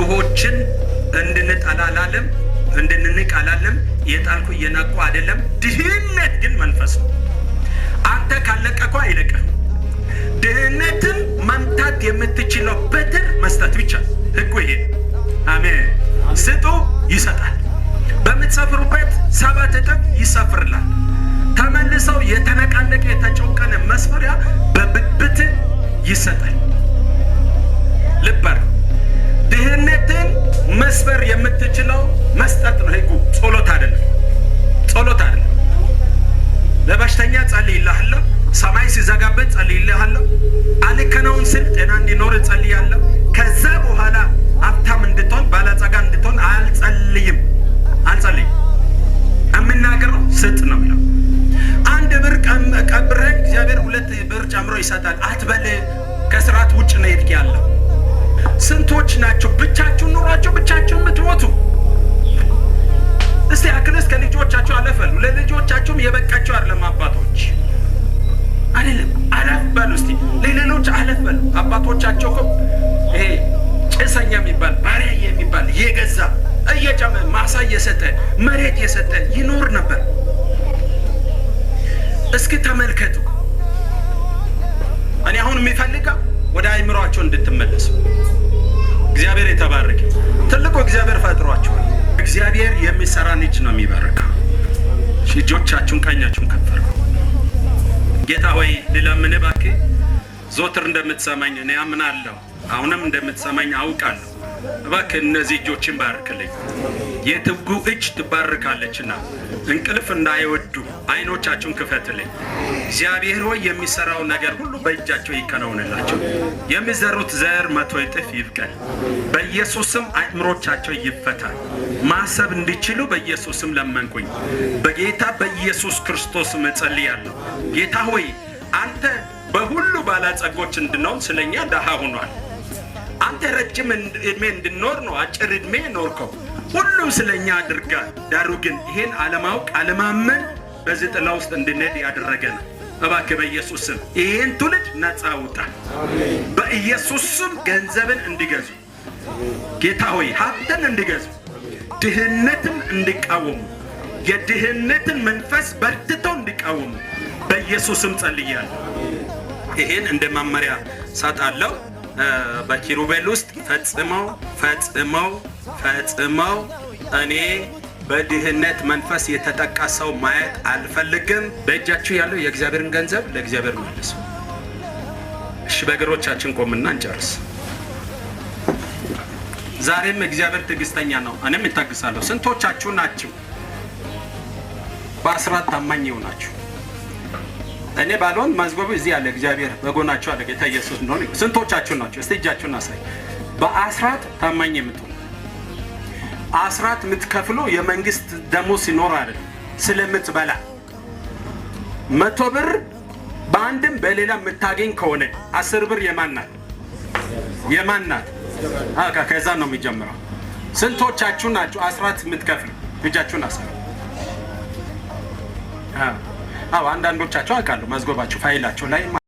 ድሆችን እንድንጠላ አላለም፣ እንድንንቅ አላለም። የጣልኩ እየናቁ አይደለም። ድህነት ግን መንፈስ ነው። አንተ ካለቀኩ አይለቀም። ድህነትን መምታት የምትችለው በትር መስጠት ብቻ ህጉ ይሄ። አሜን። ስጡ ይሰጣል። በምትሰፍሩበት 7 እጥፍ ይሰፍርላል። ተመልሰው የተነቃነቀ የተጨቆነ መስፈሪያ በብብት ይሰጣል። ልበር ድህነትን መስበር የምትችለው መስጠት ነው ህጉ። ጸሎት አይደለም። ጸሎት አይደለም። ለበሽተኛ ጸልይልሃለሁ፣ ሰማይ ሲዘጋበት ጸልይልሃለሁ፣ አልከናውን ስል ጤና እንዲኖር ጸልያለሁ። ከዛ በኋላ ሀብታም እንድትሆን ባለጸጋ እንድትሆን አልጸልይም። የምናገረው ስጥ ነው የሚለው። 1 ብር ቀብረህ እግዚአብሔር 2 ብር ጨምሮ ይሰጣል አትበል። ከስርዓት ውጭ ነው የሄድክ ያለው። ስንቶች ናቸው ብቻችሁን ኑሯቸው ብቻችሁን የምትሞቱ? እስቲ አክለስ ከልጆቻቸው አለፈሉ። ለልጆቻቸውም የበቃቸው አይደለም አባቶች አይደለም። አለፍ በሉ እስቲ ለሌሎች አለፍ በሉ። አባቶቻቸው እኮ ይሄ ጭሰኛ የሚባል ባሪያ የሚባል የገዛ እየጨመ ማሳ እየሰጠ መሬት እየሰጠ ይኖር ነበር። እስኪ ተመልከቱ። እኔ አሁን የሚፈልገው ወደ አይምሮአቸው እንድትመለሱ። እግዚአብሔር የተባረከ ትልቁ እግዚአብሔር ፈጥሯቸዋል። እግዚአብሔር የሚሰራ ልጅ ነው የሚባረከው። እጆቻችሁን ቀኛችሁን ከፍ አድርጉ። ጌታ ሆይ ልለምንህ እባክህ፣ ዞትር እንደምትሰማኝ እኔ አምናለሁ፣ አሁንም እንደምትሰማኝ አውቃለሁ። እባክህ እነዚህ እጆችን ባርክልኝ። የትጉ እጅ ትባርካለችና እንቅልፍ እንዳይወዱ አይኖቻቸውን ክፈትልኝ። እግዚአብሔር ሆይ የሚሰራው ነገር ሁሉ በእጃቸው ይከናወንላቸው። የሚዘሩት ዘር 100 እጥፍ ይብቀል። በኢየሱስም አእምሮቻቸው ይፈታል። ማሰብ እንዲችሉ በኢየሱስም ለመንኩኝ። በጌታ በኢየሱስ ክርስቶስም እጸልያለሁ። ጌታ ሆይ አንተ በሁሉ ባለጸጎች እንድንሆን ስለኛ ደሃ ሆኗል። አንተ ረጅም እድሜ እንድንኖር ነው አጭር እድሜ ኖርከው። ሁሉም ስለኛ አድርጋል። ዳሩ ግን ይሄን አለማወቅ አለማመን በዚህ ጥላ ውስጥ እንድንሄድ ያደረገ ነው። እባክህ በኢየሱስ ስም ይሄን ትውልድ ነፃ አውጣ። በኢየሱስ ስም ገንዘብን እንዲገዙ ጌታ ሆይ ሀብትን እንዲገዙ፣ ድህነትን እንዲቃወሙ፣ የድህነትን መንፈስ በርትተው እንዲቃወሙ በኢየሱስ ስም ጸልያለሁ። ይሄን እንደ መመሪያ ሰጣለሁ። በኪሩቤል ውስጥ ፈጽመው እኔ በድህነት መንፈስ የተጠቃ ሰው ማየት አልፈልግም። በእጃችሁ ያለው የእግዚአብሔርን ገንዘብ ለእግዚአብሔር መልሱ። እሺ፣ በእግሮቻችን ቆምና እንጨርስ። ዛሬም እግዚአብሔር ትዕግስተኛ ነው፣ እኔም እታግሳለሁ። ስንቶቻችሁ ናችሁ በአስራት ታማኝ ይሆናችሁ? እኔ ባልሆን መዝገቡ እዚህ ያለ እግዚአብሔር በጎናችሁ አለ። ጌታ ኢየሱስ ነው። ስንቶቻችሁ ናችሁ? እስቲ እጃችሁን አሳይ። በአስራት ታማኝ የምትሆኑ አስራት የምትከፍሉ የመንግስት ደሞዝ ሲኖር አይደል ስለምትበላ 100 ብር በአንድም በሌላ የምታገኝ ከሆነ 10 ብር የማናት? ከዛ ነው የሚጀምረው። ስንቶቻችሁ ናችሁ አስራት የምትከፍሉ? እጃችሁን አሳይ። አንዳንዶቻችሁ አውቃለሁ መዝገባችሁ ፋይላችሁ ላይ